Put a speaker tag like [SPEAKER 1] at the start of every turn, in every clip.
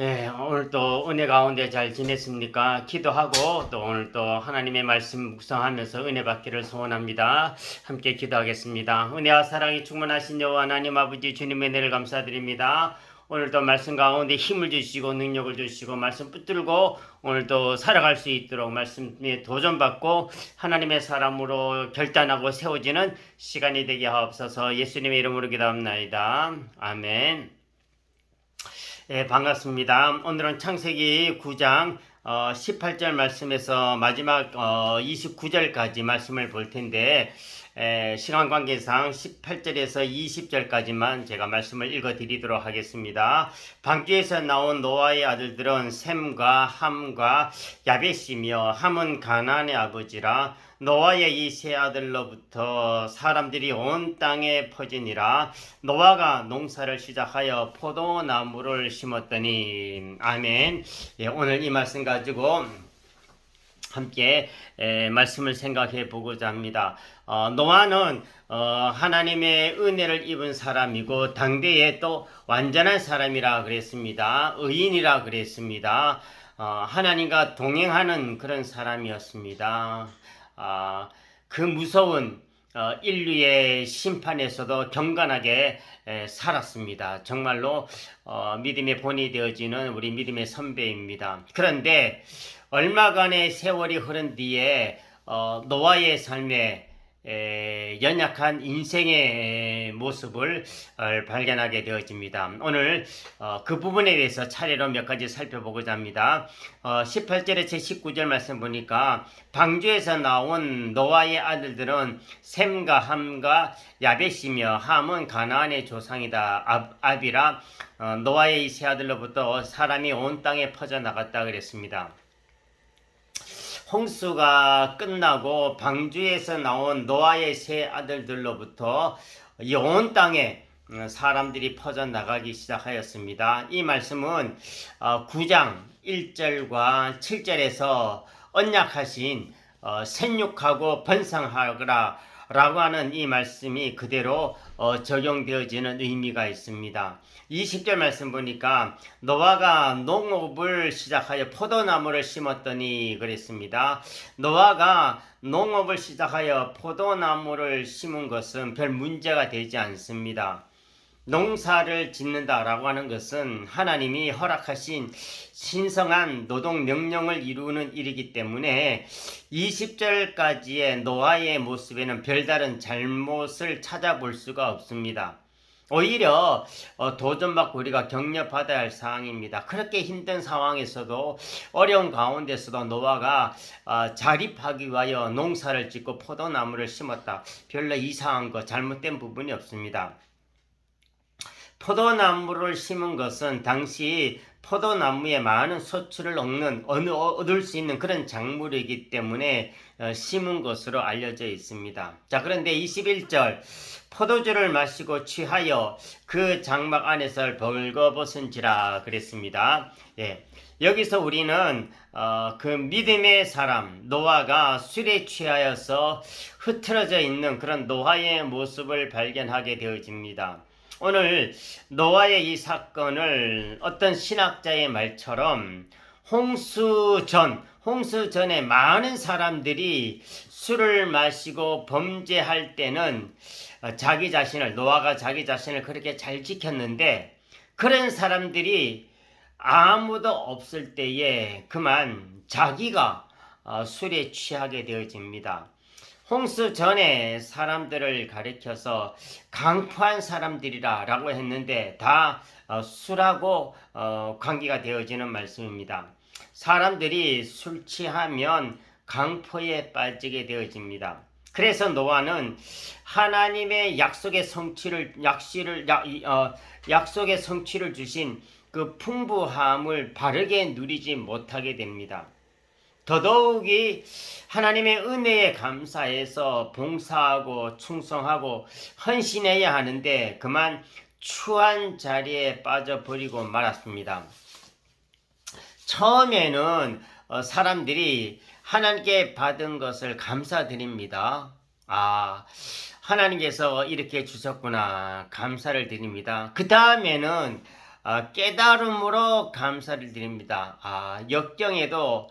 [SPEAKER 1] 오늘 또 은혜 가운데 잘 지냈습니까? 기도하고 또 오늘 또 하나님의 말씀 묵상하면서 은혜 받기를 소원합니다. 함께 기도하겠습니다. 은혜와 사랑이 충만하신 여호와 하나님 아버지 주님의 은혜를 감사드립니다. 오늘도 말씀 가운데 힘을 주시고 능력을 주시고 말씀 붙들고 오늘도 살아갈 수 있도록 말씀에 도전받고 하나님의 사람으로 결단하고 세워지는 시간이 되게 하옵소서. 예수님의 이름으로 기도합나이다. 아멘. 반갑습니다. 오늘은 창세기 9장 18절 말씀에서 마지막 29절까지 말씀을 볼 텐데 시간 관계상 18절에서 20절까지만 제가 말씀을 읽어 드리도록 하겠습니다. 방주에서 나온 노아의 아들들은 셈과 함과 야벳이며 함은 가나안의 아버지라. 노아의 이 세 아들로부터 사람들이 온 땅에 퍼지니라. 노아가 농사를 시작하여 포도나무를 심었더니. 아멘. 오늘 이 말씀 가지고 함께 말씀을 생각해 보고자 합니다. 노아는 하나님의 은혜를 입은 사람이고 당대에 또 완전한 사람이라 그랬습니다. 의인이라 그랬습니다. 하나님과 동행하는 그런 사람이었습니다. 그 무서운 인류의 심판에서도 경건하게 살았습니다. 정말로 믿음의 본이 되어지는 우리 믿음의 선배입니다. 그런데 얼마간의 세월이 흐른 뒤에 노아의 삶에 연약한 인생의 모습을 발견하게 되어집니다. 오늘 그 부분에 대해서 차례로 몇 가지 살펴보고자 합니다. 18절에서 19절 말씀 보니까 방주에서 나온 노아의 아들들은 셈과 함과 야벳이며 함은 가나안의 조상이다. 아비라. 노아의 이 세 아들로부터 사람이 온 땅에 퍼져나갔다 그랬습니다. 홍수가 끝나고 방주에서 나온 노아의 세 아들들로부터 이 온 땅에 사람들이 퍼져나가기 시작하였습니다. 이 말씀은 9장 1절과 7절에서 언약하신 생육하고 번성하거라 라고 하는 이 말씀이 그대로 적용되어지는 의미가 있습니다. 20절 말씀 보니까 노아가 농업을 시작하여 포도나무를 심었더니 그랬습니다. 노아가 농업을 시작하여 포도나무를 심은 것은 별 문제가 되지 않습니다. 농사를 짓는다라고 하는 것은 하나님이 허락하신 신성한 노동 명령을 이루는 일이기 때문에 20절까지의 노아의 모습에는 별다른 잘못을 찾아볼 수가 없습니다. 오히려 도전받고 우리가 격려받아야 할 상황입니다. 그렇게 힘든 상황에서도 어려운 가운데서도 노아가 자립하기 위하여 농사를 짓고 포도나무를 심었다. 별로 이상한 거 잘못된 부분이 없습니다. 포도나무를 심은 것은 당시 포도나무에 많은 소출을 얻을 수 있는 그런 작물이기 때문에 심은 것으로 알려져 있습니다. 자, 그런데 21절 포도주를 마시고 취하여 그 장막 안에서 벌거벗은지라 그랬습니다. 여기서 우리는 그 믿음의 사람 노아가 술에 취하여서 흐트러져 있는 그런 노아의 모습을 발견하게 되어집니다. 오늘 노아의 이 사건을 어떤 신학자의 말처럼 홍수 전에 많은 사람들이 술을 마시고 범죄할 때는 노아가 자기 자신을 그렇게 잘 지켰는데 그런 사람들이 아무도 없을 때에 그만 자기가 술에 취하게 되어집니다. 홍수 전에 사람들을 가리켜서 강포한 사람들이라 라고 했는데 다 술하고 관계가 되어지는 말씀입니다. 사람들이 술 취하면 강포에 빠지게 되어집니다. 그래서 노아는 하나님의 약속의 성취를 주신 그 풍부함을 바르게 누리지 못하게 됩니다. 더더욱이 하나님의 은혜에 감사해서 봉사하고 충성하고 헌신해야 하는데 그만 추한 자리에 빠져버리고 말았습니다. 처음에는 사람들이 하나님께 받은 것을 감사드립니다. 하나님께서 이렇게 주셨구나 감사를 드립니다. 그 다음에는 깨달음으로 감사를 드립니다. 역경도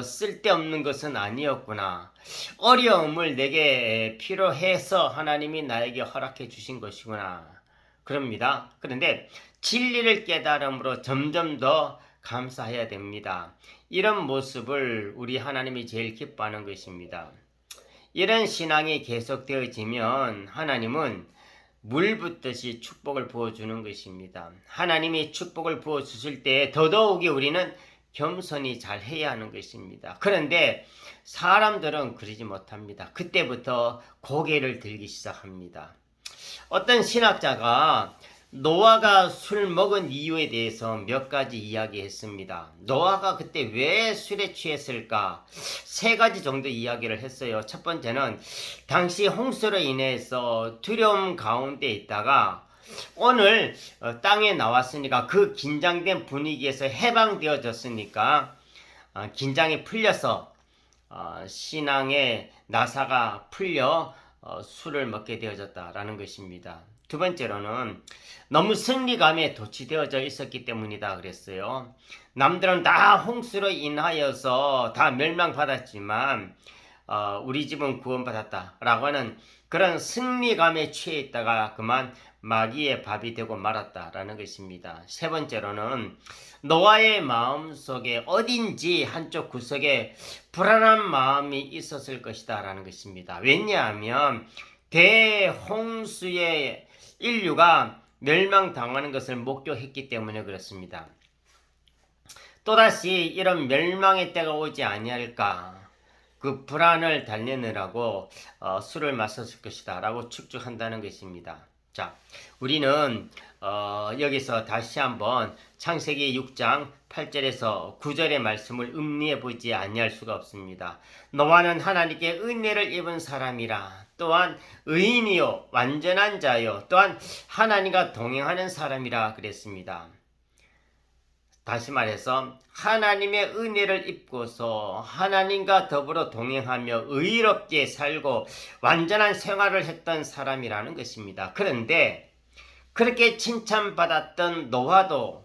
[SPEAKER 1] 쓸데없는 것은 아니었구나. 어려움을 내게 필요해서 하나님이 나에게 허락해 주신 것이구나. 그럽니다. 그런데 진리를 깨달음으로 점점 더 감사해야 됩니다. 이런 모습을 우리 하나님이 제일 기뻐하는 것입니다. 이런 신앙이 계속되어지면 하나님은 물 붓듯이 축복을 부어주는 것입니다. 하나님이 축복을 부어주실 때 더더욱이 우리는 겸손히 잘 해야 하는 것입니다. 그런데 사람들은 그러지 못합니다. 그때부터 고개를 들기 시작합니다. 어떤 신학자가 노아가 술 먹은 이유에 대해서 몇 가지 이야기했습니다. 노아가 그때 왜 술에 취했을까? 세 가지 정도 이야기를 했어요. 첫 번째는 당시 홍수로 인해서 두려움 가운데 있다가 오늘 땅에 나왔으니까 그 긴장된 분위기에서 해방되어졌으니까 긴장이 풀려서 신앙의 나사가 풀려 술을 먹게 되어졌다라는 것입니다. 두 번째로는 너무 승리감에 도취되어져 있었기 때문이다 그랬어요. 남들은 다 홍수로 인하여서 다 멸망받았지만 우리 집은 구원받았다 라고 하는 그런 승리감에 취해 있다가 그만 마귀의 밥이 되고 말았다라는 것입니다. 세 번째로는 노아의 마음속에 어딘지 한쪽 구석에 불안한 마음이 있었을 것이다 라는 것입니다. 왜냐하면 대홍수의 인류가 멸망당하는 것을 목격했기 때문에 그렇습니다. 또다시 이런 멸망의 때가 오지 아니할까, 그 불안을 달래느라고 술을 마셨을 것이다 라고 추측한다는 것입니다. 자, 우리는 여기서 다시 한번 창세기 6장 8절에서 9절의 말씀을 음미해 보지 아니할 수가 없습니다. 노아는 하나님께 은혜를 입은 사람이라, 또한 의인이요 완전한 자요, 또한 하나님과 동행하는 사람이라 그랬습니다. 다시 말해서 하나님의 은혜를 입고서 하나님과 더불어 동행하며 의롭게 살고 완전한 생활을 했던 사람이라는 것입니다. 그런데 그렇게 칭찬받았던 노아도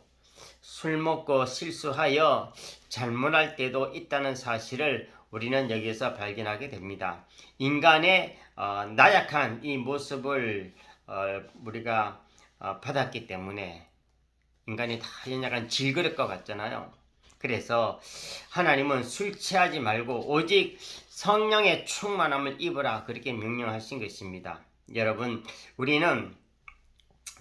[SPEAKER 1] 술 먹고 실수하여 잘못할 때도 있다는 사실을 우리는 여기서 발견하게 됩니다. 인간의 나약한 이 모습을 우리가 받았기 때문에 인간이 다 약간 질그릇 것 같잖아요. 그래서 하나님은 술 취하지 말고 오직 성령의 충만함을 입으라 그렇게 명령하신 것입니다. 여러분, 우리는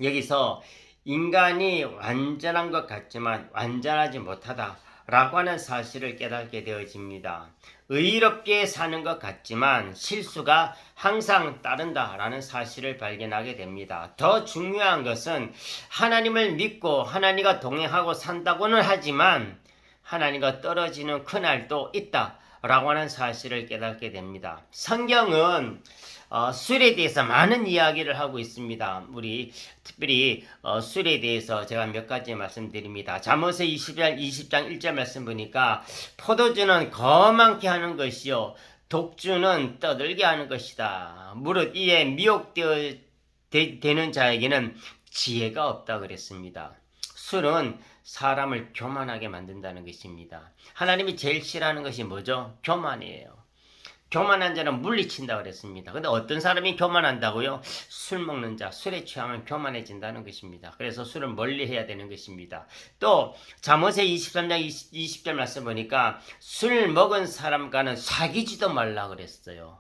[SPEAKER 1] 여기서 인간이 완전한 것 같지만 완전하지 못하다 라고 하는 사실을 깨닫게 되어집니다. 의롭게 사는 것 같지만 실수가 항상 따른다 라는 사실을 발견하게 됩니다. 더 중요한 것은 하나님을 믿고 하나님과 동행하고 산다고는 하지만 하나님과 떨어지는 그날도 있다 라고 하는 사실을 깨닫게 됩니다. 성경은 술에 대해서 많은 이야기를 하고 있습니다. 우리 특별히 술에 대해서 제가 몇 가지 말씀드립니다. 잠언서 20장 1절 말씀 보니까 포도주는 거만케 하는 것이요 독주는 떠들게 하는 것이다. 무릇 이에 미혹되는 자에게는 지혜가 없다 그랬습니다. 술은 사람을 교만하게 만든다는 것입니다. 하나님이 제일 싫어하는 것이 뭐죠? 교만이에요. 교만한 자는 물리친다 그랬습니다. 근데 어떤 사람이 교만한다고요? 술 먹는 자, 술에 취하면 교만해진다는 것입니다. 그래서 술을 멀리 해야 되는 것입니다. 또 잠언서 23장 20절 말씀 보니까 술 먹은 사람과는 사귀지도 말라 그랬어요.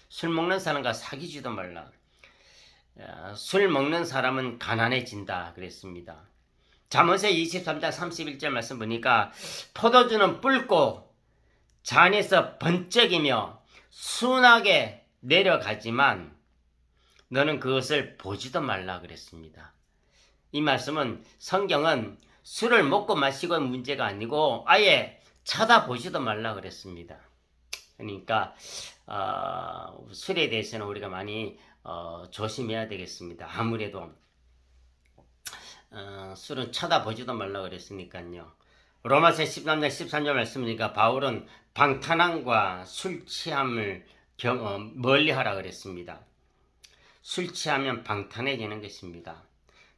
[SPEAKER 1] 술 먹는 사람과 사귀지도 말라. 술 먹는 사람은 가난해진다 그랬습니다. 잠언서 23장 31절 말씀 보니까 포도주는 붉고 잔에서 번쩍이며 순하게 내려가지만 너는 그것을 보지도 말라 그랬습니다. 이 말씀은 성경은 술을 먹고 마시고 문제가 아니고 아예 쳐다보지도 말라 그랬습니다. 그러니까 술에 대해서는 우리가 많이 조심해야 되겠습니다. 아무래도 술은 쳐다보지도 말라 그랬으니까요. 로마서 13장 13절 말씀이니까 바울은 방탕함과 술 취함을 멀리하라 그랬습니다. 술 취하면 방탕해지는 것입니다.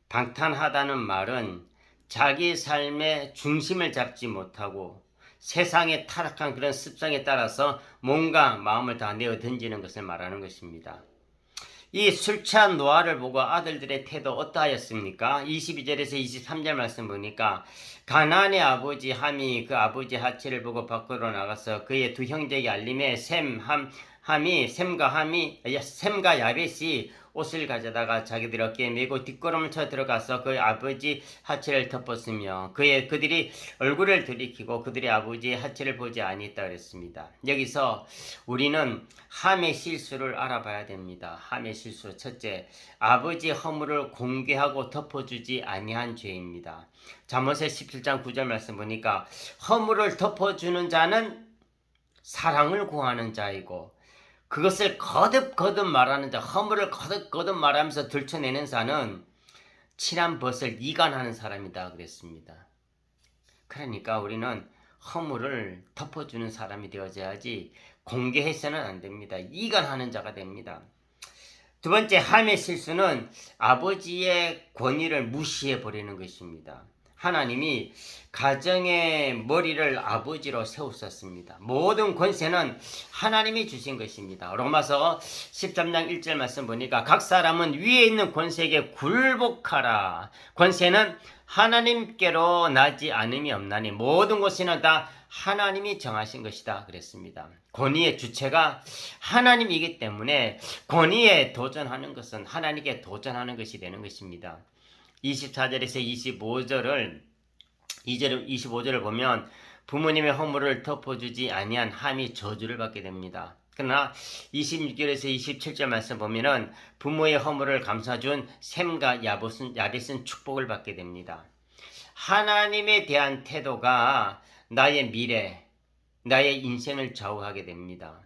[SPEAKER 1] 방탄하다는 말은 자기 삶의 중심을 잡지 못하고 세상의 타락한 그런 습성에 따라서 몸과 마음을 다 내어 던지는 것을 말하는 것입니다. 이 술 취한 노아를 보고 아들들의 태도 어떠하였습니까? 22절에서 23절 말씀 보니까 가나안의 아버지 함이 그 아버지 하치를 보고 밖으로 나가서 그의 두 형제에게 알림에 셈과 야벳이 옷을 가져다가 자기들 어깨에 메고 뒷걸음을 쳐 들어가서 그 아버지 하체를 덮었으며 그들이 얼굴을 들이키고 그들의 아버지 하체를 보지 아니했다 그랬습니다. 여기서 우리는 함의 실수를 알아봐야 됩니다. 함의 실수 첫째, 아버지 허물을 공개하고 덮어주지 아니한 죄입니다. 잠언서 17장 9절 말씀 보니까 허물을 덮어주는 자는 사랑을 구하는 자이고 그것을 거듭거듭 말하는 자, 허물을 거듭거듭 말하면서 들춰내는 자는 친한 벗을 이간하는 사람이다 그랬습니다. 그러니까 우리는 허물을 덮어주는 사람이 되어야지 공개해서는 안 됩니다. 이간하는 자가 됩니다. 두 번째, 함의 실수는 아버지의 권위를 무시해 버리는 것입니다. 하나님이 가정의 머리를 아버지로 세우셨습니다. 모든 권세는 하나님이 주신 것입니다. 로마서 13장 1절 말씀 보니까 각 사람은 위에 있는 권세에게 굴복하라. 권세는 하나님께로 나지 않음이 없나니 모든 것은 다 하나님이 정하신 것이다 그랬습니다. 권위의 주체가 하나님이기 때문에 권위에 도전하는 것은 하나님께 도전하는 것이 되는 것입니다. 24절에서 25절을 보면 부모님의 허물을 덮어주지 아니한 함이 저주를 받게 됩니다. 그러나 26절에서 27절 말씀 보면은 부모의 허물을 감싸준 셈과 야벳은 축복을 받게 됩니다. 하나님에 대한 태도가 나의 미래, 나의 인생을 좌우하게 됩니다.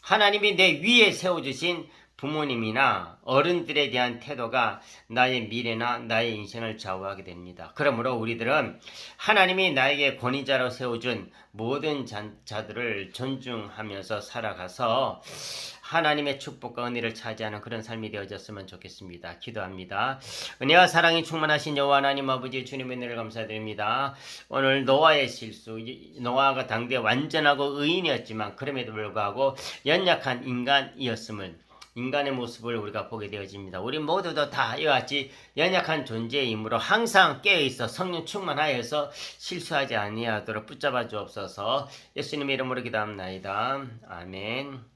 [SPEAKER 1] 하나님이 내 위에 세워주신 부모님이나 어른들에 대한 태도가 나의 미래나 나의 인생을 좌우하게 됩니다. 그러므로 우리들은 하나님이 나에게 권위자로 세워준 모든 자들을 존중하면서 살아가서 하나님의 축복과 은혜를 차지하는 그런 삶이 되어졌으면 좋겠습니다. 기도합니다. 은혜와 사랑이 충만하신 여호와 하나님 아버지 주님의 은혜를 감사드립니다. 오늘 노아의 실수, 노아가 당대 완전하고 의인이었지만 그럼에도 불구하고 연약한 인간이었음을 인간의 모습을 우리가 보게 되어집니다. 우리 모두도 다 이와 같이 연약한 존재이므로 항상 깨어있어 성령 충만하여서 실수하지 아니하도록 붙잡아 주옵소서. 예수님의 이름으로 기도합니다. 아멘.